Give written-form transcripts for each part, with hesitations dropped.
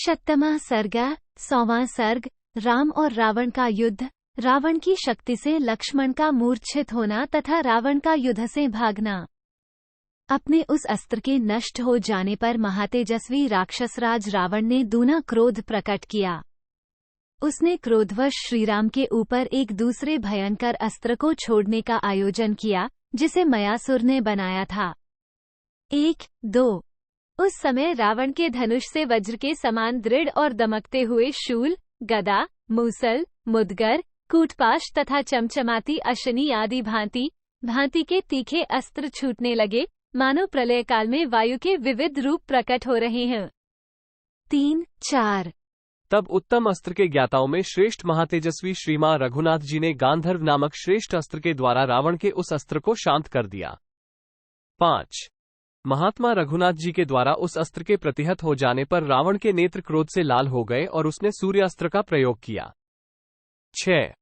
शतमा सर्ग 100वां सर्ग। राम और रावण का युद्ध। रावण की शक्ति से लक्ष्मण का मूर्छित होना तथा रावण का युद्ध से भागना। अपने उस अस्त्र के नष्ट हो जाने पर महातेजस्वी राक्षसराज रावण ने दूना क्रोध प्रकट किया। उसने क्रोधवश श्रीराम के ऊपर एक दूसरे भयंकर अस्त्र को छोड़ने का आयोजन किया, जिसे मयासुर ने बनाया था। 1-2 उस समय रावण के धनुष से वज्र के समान दृढ़ और दमकते हुए शूल, गदा, मूसल, मुदगर, कूटपाश तथा चमचमाती अशनी आदि भांति भांति के तीखे अस्त्र छूटने लगे, मानो प्रलय काल में वायु के विविध रूप प्रकट हो रहे हैं। 3-4 तब उत्तम अस्त्र के ज्ञाताओं में श्रेष्ठ महातेजस्वी श्रीमान रघुनाथ जी ने गांधर्व नामक श्रेष्ठ अस्त्र के द्वारा रावण के उस अस्त्र को शांत कर दिया। 5 महात्मा रघुनाथ जी के द्वारा उस अस्त्र के प्रतिहत हो जाने पर रावण के नेत्र क्रोध से लाल हो गए और उसने सूर्यास्त्र का प्रयोग किया। 6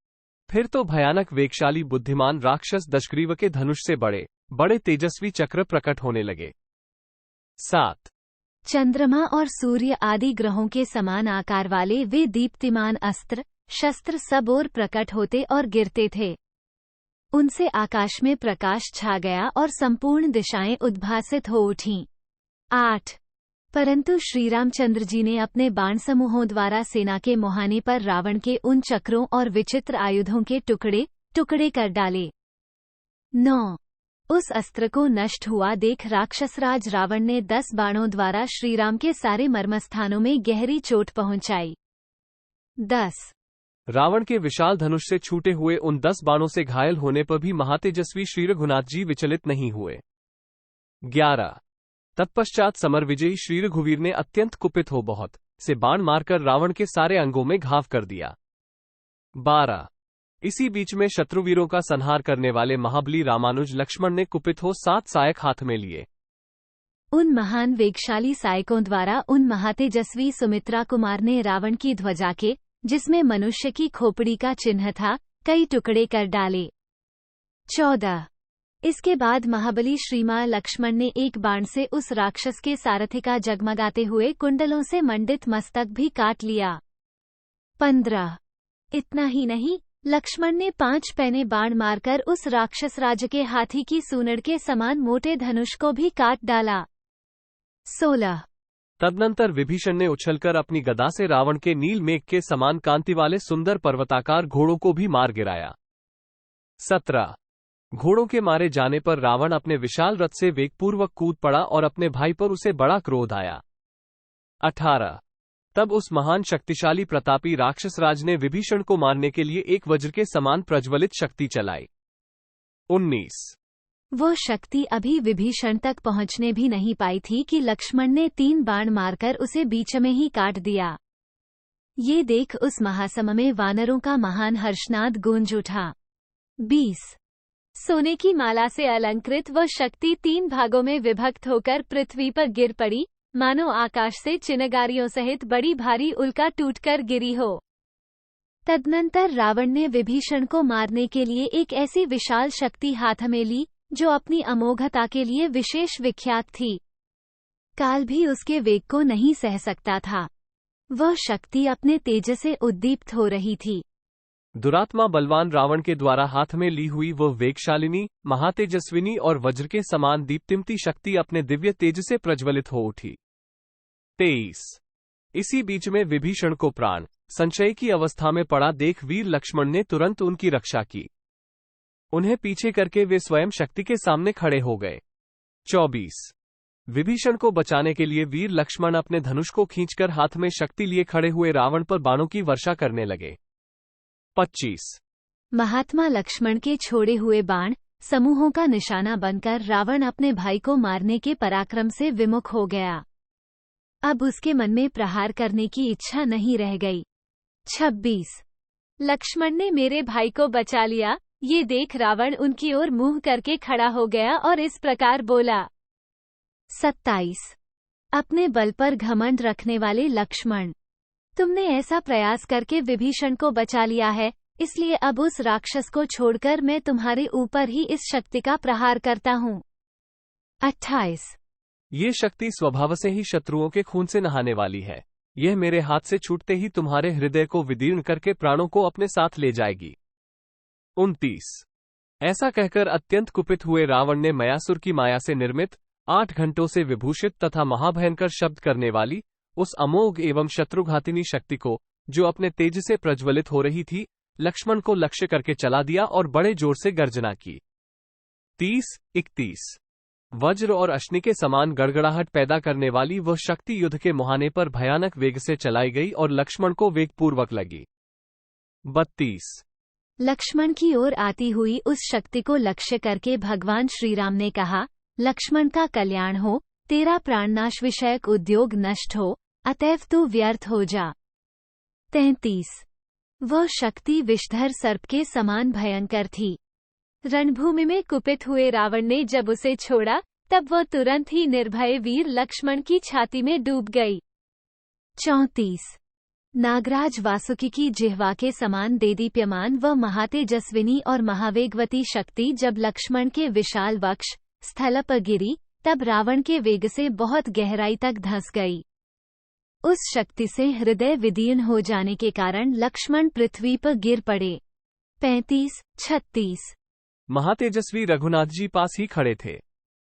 फिर तो भयानक वेगशाली बुद्धिमान राक्षस दशग्रीव के धनुष से बड़े बड़े तेजस्वी चक्र प्रकट होने लगे। 7 चंद्रमा और सूर्य आदि ग्रहों के समान आकार वाले वे दीप्तिमान अस्त्र शस्त्र सब ओर प्रकट होते और गिरते थे। उनसे आकाश में प्रकाश छा गया और संपूर्ण दिशाएं उद्भासित हो उठीं। 8 परंतु श्रीरामचंद्र जी ने अपने बाण समूहों द्वारा सेना के मुहाने पर रावण के उन चक्रों और विचित्र आयुधों के टुकड़े टुकड़े कर डाले। 9 उस अस्त्र को नष्ट हुआ देख राक्षसराज रावण ने 10 बाणों द्वारा श्रीराम के सारे मर्मस्थानों में गहरी चोट पहुंचाई। 10 रावण के विशाल धनुष से छूटे हुए उन 10 बाणों से घायल होने पर भी महातेजस्वी श्री रघुनाथ जी विचलित नहीं हुए। 11 तत्पश्चात समर विजयी श्री रघुवीर ने अत्यंत कुपित हो बहुत से बाण मारकर रावण के सारे अंगों में घाव कर दिया। 12 इसी बीच में शत्रुवीरों का संहार करने वाले महाबली रामानुज लक्ष्मण ने कुपित हो 7 सायक हाथ में लिए। उन महान वेगशाली सायकों द्वारा उन महातेजस्वी सुमित्रा कुमार ने रावण की ध्वजा के, जिसमें मनुष्य की खोपड़ी का चिन्ह था, कई टुकड़े कर डाले। 14 इसके बाद महाबली श्रीमान लक्ष्मण ने एक बाण से उस राक्षस के सारथी का जगमगाते हुए कुंडलों से मंडित मस्तक भी काट लिया। 15 इतना ही नहीं, लक्ष्मण ने 5 पैने बाण मारकर उस राक्षस राज के हाथी की सूंड के समान मोटे धनुष को भी काट डाला। 16 तदनंतर विभीषण ने उछलकर अपनी गदा से रावण के नील मेघ के समान कांति वाले सुंदर पर्वताकार घोड़ों को भी मार गिराया। 17 घोड़ों के मारे जाने पर रावण अपने विशाल रथ से वेगपूर्वक कूद पड़ा और अपने भाई पर उसे बड़ा क्रोध आया। 18 तब उस महान शक्तिशाली प्रतापी राक्षसराज ने विभीषण को मारने के लिए एक वज्र के समान प्रज्वलित शक्ति चलाई। 19 वो शक्ति अभी विभीषण तक पहुंचने भी नहीं पाई थी कि लक्ष्मण ने 3 बाण मारकर उसे बीच में ही काट दिया। ये देख उस महासम में वानरों का महान हर्षनाद गूंज उठा। 20 सोने की माला से अलंकृत वो शक्ति 3 भागों में विभक्त होकर पृथ्वी पर गिर पड़ी, मानो आकाश से चिनगारियों सहित बड़ी भारी उल्का टूटकर गिरी हो। तदनंतर रावण ने विभीषण को मारने के लिए एक ऐसी विशाल शक्ति हाथ में ली, जो अपनी अमोघता के लिए विशेष विख्यात थी। काल भी उसके वेग को नहीं सह सकता था। वह शक्ति अपने तेज से उद्दीप्त हो रही थी। दुरात्मा बलवान रावण के द्वारा हाथ में ली हुई वह वेगशालिनी, महातेजस्विनी और वज्र के समान दीप्तिमती शक्ति अपने दिव्य तेज से प्रज्वलित हो उठी। 23 इसी बीच में विभीषण को प्राण संशय की अवस्था में पड़ा देख वीर लक्ष्मण ने तुरंत उनकी रक्षा की। उन्हें पीछे करके वे स्वयं शक्ति के सामने खड़े हो गए। 24 विभीषण को बचाने के लिए वीर लक्ष्मण अपने धनुष को खींचकर हाथ में शक्ति लिए खड़े हुए रावण पर बाणों की वर्षा करने लगे। 25 महात्मा लक्ष्मण के छोड़े हुए बाण समूहों का निशाना बनकर रावण अपने भाई को मारने के पराक्रम से विमुख हो गया। अब उसके मन में प्रहार करने की इच्छा नहीं रह गई। 26 लक्ष्मण ने मेरे भाई को बचा लिया, ये देख रावण उनकी ओर मुंह करके खड़ा हो गया और इस प्रकार बोला। 27 अपने बल पर घमंड रखने वाले लक्ष्मण, तुमने ऐसा प्रयास करके विभीषण को बचा लिया है, इसलिए अब उस राक्षस को छोड़कर मैं तुम्हारे ऊपर ही इस शक्ति का प्रहार करता हूँ। 28 ये शक्ति स्वभाव से ही शत्रुओं के खून से नहाने वाली है। यह मेरे हाथ से छूटते ही तुम्हारे हृदय को विदीर्ण करके प्राणों को अपने साथ ले जाएगी। 29। ऐसा कहकर अत्यंत कुपित हुए रावण ने मयासुर की माया से निर्मित 8 घंटों से विभूषित तथा महाभयंकर शब्द करने वाली उस अमोघ एवं शत्रुघातिनी शक्ति को, जो अपने तेज से प्रज्वलित हो रही थी, लक्ष्मण को लक्ष्य करके चला दिया और बड़े जोर से गर्जना की। 30-31। वज्र और अश्नि के समान गड़गड़ाहट पैदा करने वाली वह शक्ति युद्ध के मुहाने पर भयानक वेग से चलाई गई और लक्ष्मण को वेगपूर्वक लगी। 32। लक्ष्मण की ओर आती हुई उस शक्ति को लक्ष्य करके भगवान श्रीराम ने कहा, लक्ष्मण का कल्याण हो, तेरा प्राणनाश विषयक उद्योग नष्ट हो, अतएव तू व्यर्थ हो जा। 33। वह शक्ति विषधर सर्प के समान भयंकर थी। रणभूमि में कुपित हुए रावण ने जब उसे छोड़ा, तब वह तुरंत ही निर्भय वीर लक्ष्मण की छाती में डूब गई। 34। नागराज वासुकी की जिह्वा के समान देदीप्यमान व महातेजस्विनी और महावेगवती शक्ति जब लक्ष्मण के विशाल वक्ष स्थल पर गिरी, तब रावण के वेग से बहुत गहराई तक धंस गई। उस शक्ति से हृदय विदीर्ण हो जाने के कारण लक्ष्मण पृथ्वी पर गिर पड़े। 35-36। महातेजस्वी रघुनाथ जी पास ही खड़े थे।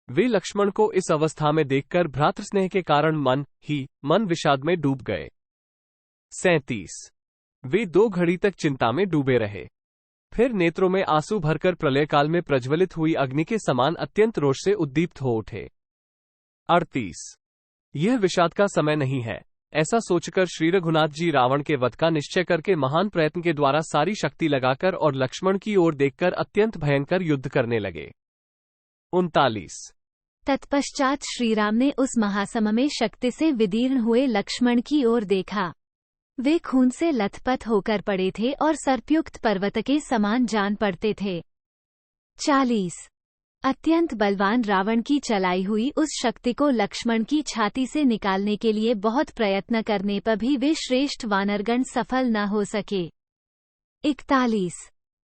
वे लक्ष्मण को इस अवस्था में देखकर भ्रातृस्नेह के कारण मन विषाद में डूब गए। 37। वे 2 घड़ी तक चिंता में डूबे रहे। फिर नेत्रों में आंसू भरकर प्रलय काल में प्रज्वलित हुई अग्नि के समान अत्यंत रोष से उद्दीप्त हो उठे। 38। यह विषाद का समय नहीं है, ऐसा सोचकर श्री रघुनाथ जी रावण के वध का निश्चय करके महान प्रयत्न के द्वारा सारी शक्ति लगाकर और लक्ष्मण की ओर देखकर अत्यंत भयंकर युद्ध करने लगे। 39। तत्पश्चात श्रीराम ने उस महासम में शक्ति से विदीर्ण हुए लक्ष्मण की ओर देखा। वे खून से लथपथ होकर पड़े थे और सर्पयुक्त पर्वत के समान जान पड़ते थे। 40। अत्यंत बलवान रावण की चलाई हुई उस शक्ति को लक्ष्मण की छाती से निकालने के लिए बहुत प्रयत्न करने पर भी वे श्रेष्ठ वानरगण सफल न हो सके। 41।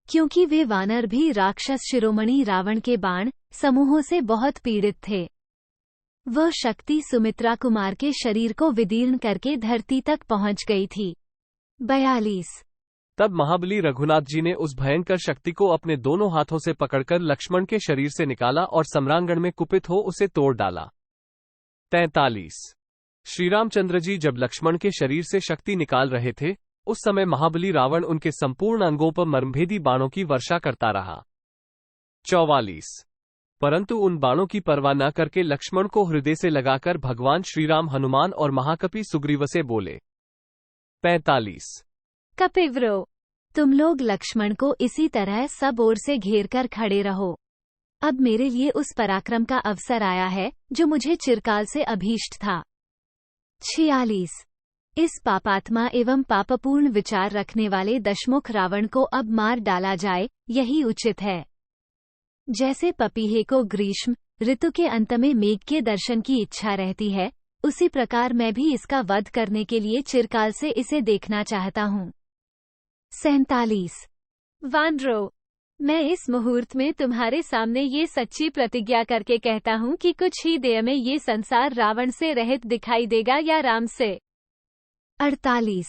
क्योंकि वे वानर भी राक्षस शिरोमणि रावण के बाण समूहों से बहुत पीड़ित थे। वह शक्ति सुमित्रा कुमार के शरीर को विदीर्ण करके धरती तक पहुंच गई थी। 42। तब महाबली रघुनाथ जी ने उस भयंकर शक्ति को अपने दोनों हाथों से पकड़कर लक्ष्मण के शरीर से निकाला और सम्रांगण में कुपित हो उसे तोड़ डाला। 43। श्रीरामचंद्र जी जब लक्ष्मण के शरीर से शक्ति निकाल रहे थे, उस समय महाबली रावण उनके संपूर्ण अंगों पर मर्मभेदी बाणों की वर्षा करता रहा। 44। परंतु उन बाणों की परवाह न करके लक्ष्मण को हृदय से लगाकर भगवान श्रीराम हनुमान और महाकपि सुग्रीव से बोले। 45। कपिवरो, तुम लोग लक्ष्मण को इसी तरह सब ओर से घेर कर खड़े रहो। अब मेरे लिए उस पराक्रम का अवसर आया है जो मुझे चिरकाल से अभीष्ट था। 46। इस पापात्मा एवं पापपूर्ण विचार रखने वाले दशमुख रावण को अब मार डाला जाए, यही उचित है। जैसे पपीहे को ग्रीष्म ऋतु के अंत में मेघ के दर्शन की इच्छा रहती है, उसी प्रकार मैं भी इसका वध करने के लिए चिरकाल से इसे देखना चाहता हूँ। 47। वानरो, मैं इस मुहूर्त में तुम्हारे सामने ये सच्ची प्रतिज्ञा करके कहता हूँ कि कुछ ही देर में ये संसार रावण से रहित दिखाई देगा या राम से। 48।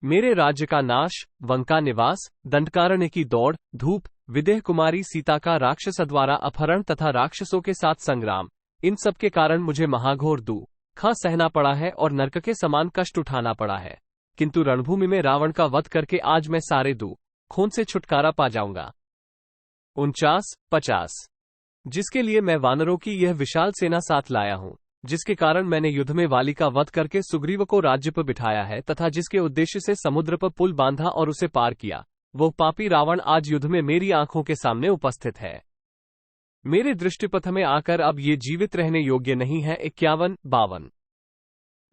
मेरे राज्य का नाश, वंका निवास, दंडकारण्य की दौड़, धूप, विदेह कुमारी सीता का राक्षस द्वारा अपहरण तथा राक्षसों के साथ संग्राम, इन सब के कारण मुझे महाघोर दुख सहना पड़ा है और नरक के समान कष्ट उठाना पड़ा है, किंतु रणभूमि में रावण का वध करके आज मैं सारे दुखों से छुटकारा पा जाऊंगा। 49-50। जिसके लिए मैं वानरों की यह विशाल सेना साथ लाया हूं, जिसके कारण मैंने युद्ध में वाली का वध करके सुग्रीव को राज्य पर बिठाया है तथा जिसके उद्देश्य से समुद्र पर पुल बांधा और उसे पार किया, वो पापी रावण आज युद्ध में मेरी आंखों के सामने उपस्थित है। मेरे दृष्टिपथ में आकर अब ये जीवित रहने योग्य नहीं है। 51-52।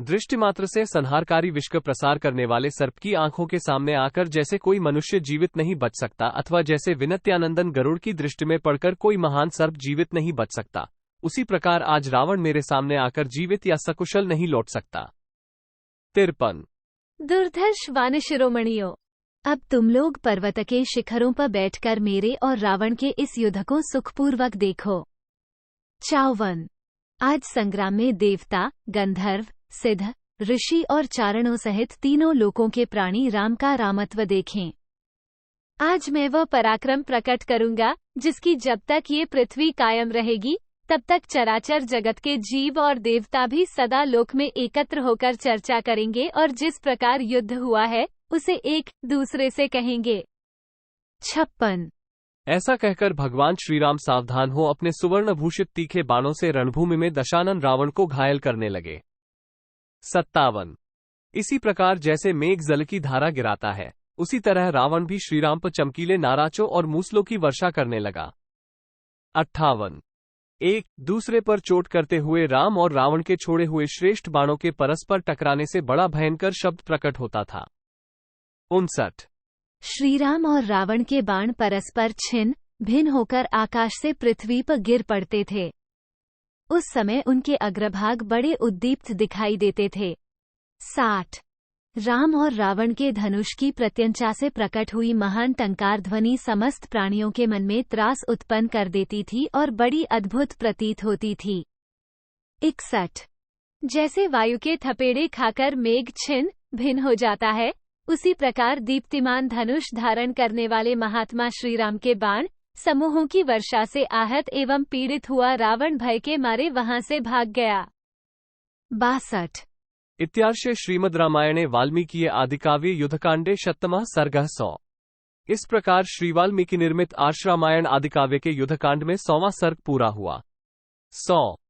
दृष्टि मात्र से संहारकारी विष का प्रसार करने वाले सर्प की आंखों के सामने आकर जैसे कोई मनुष्य जीवित नहीं बच सकता, अथवा जैसे विनत्यानंदन गरुड़ की दृष्टि में पड़कर कोई महान सर्प जीवित नहीं बच सकता, उसी प्रकार आज रावण मेरे सामने आकर जीवित या सकुशल नहीं लौट सकता। 53। दुर्धर्ष वान शिरोमणियों, अब तुम लोग पर्वत के शिखरों पर बैठकर मेरे और रावण के इस युद्ध को सुखपूर्वक देखो। 54। आज संग्राम में देवता, गंधर्व, सिद्ध, ऋषि और चारणों सहित तीनों लोकों के प्राणी राम का रामत्व देखें। आज मैं वह पराक्रम प्रकट करूंगा जिसकी जब तक ये पृथ्वी कायम रहेगी तब तक चराचर जगत के जीव और देवता भी सदा लोक में एकत्र होकर चर्चा करेंगे और जिस प्रकार युद्ध हुआ है उसे एक दूसरे से कहेंगे। 56। ऐसा कहकर भगवान श्रीराम सावधान हो अपने सुवर्ण भूषित तीखे बाणों से रणभूमि में दशानन रावण को घायल करने लगे। 57। इसी प्रकार जैसे मेघ जल की धारा गिराता है उसी तरह रावण भी श्रीराम पर चमकीले नाराचों और मूसलों की वर्षा करने लगा। 58। एक दूसरे पर चोट करते हुए राम और रावण के छोड़े हुए श्रेष्ठ बाणों के परस्पर टकराने से बड़ा भयंकर शब्द प्रकट होता था। 59। श्रीराम और रावण के बाण परस्पर छिन्न भिन्न होकर आकाश से पृथ्वी पर गिर पड़ते थे। उस समय उनके अग्रभाग बड़े उद्दीप्त दिखाई देते थे। 60। राम और रावण के धनुष की प्रत्यंचा से प्रकट हुई महान टंकार ध्वनि समस्त प्राणियों के मन में त्रास उत्पन्न कर देती थी और बड़ी अद्भुत प्रतीत होती थी। 61। जैसे वायु के थपेड़े खाकर मेघ छिन्न भिन्न हो जाता है उसी प्रकार दीप्तिमान धनुष धारण करने वाले महात्मा श्रीराम के बाण समूहों की वर्षा से आहत एवं पीड़ित हुआ रावण भय के मारे वहां से भाग गया। 62। इत्यार्षे श्रीमद् रामायणे वाल्मीकि आदिकाव्ये युद्धकांडे शततमः सर्गः 100। इस प्रकार श्री वाल्मीकि निर्मित आर्ष रामायण आदिकाव्य के युद्धकांड में 100वां सर्ग पूरा हुआ। 100।